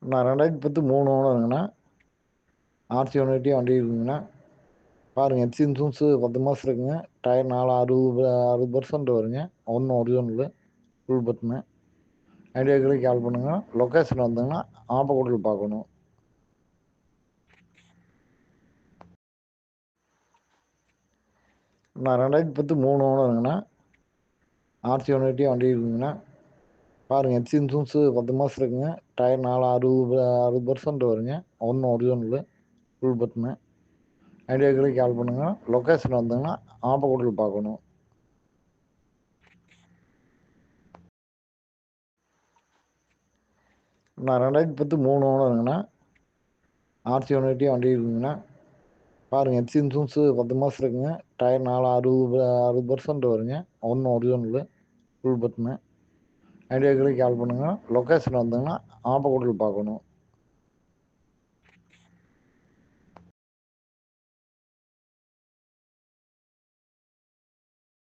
நான் 2010 3 ஓனருங்கண்ணா. ஆர்சி ஒன்னிட்டி வண்டி இருக்குங்கண்ணா. பாருங்க எஃப்சி இன்சூரன்ஸு 10 மாதம் இருக்குங்க. டயர் 4 60% வருங்க. ஒன்று ஒரிஜினலு ஃபுல் பட்னு. ஐடியாக்களுக்கு கால் பண்ணுங்க. லொக்கேஷன் வந்தீங்கன்னா ஆப்பக்கூடல் பார்க்கணும். நான் 2010 3 ஓனருங்கண்ணா. ஆர்சி ஒன்னிட்டி வண்டி இருக்குங்கண்ணா. பாருங்க எஃப்சி இன்சூரன்ஸு 10 மாதம் இருக்குங்க. டயர் 4 60% வருங்க. ஒன்று ஒரிஜினலு ஃபுல் பட்னு. ஐடியாக்களுக்கு கால் பண்ணுங்க. லொக்கேஷன் வந்தீங்கன்னா ஆப்பக்கூடல் பார்க்கணும். நான் 2010 3 ஓனருங்கண்ணா. ஆர்சி ஒன்னிட்டி வண்டி இருக்குங்கண்ணா. பாருங்க எஃப்சி இன்சூரன்ஸு 10 மாதம் இருக்குங்க. டயர் 4 60% வருங்க. ஒன்று ஒரிஜினலு ஃபுல் பட்னு. ஐடியாக்களுக்கு கால் பண்ணுங்க. லொக்கேஷன் வந்தீங்கன்னா ஆப்பக்கூடல் பார்க்கணும்.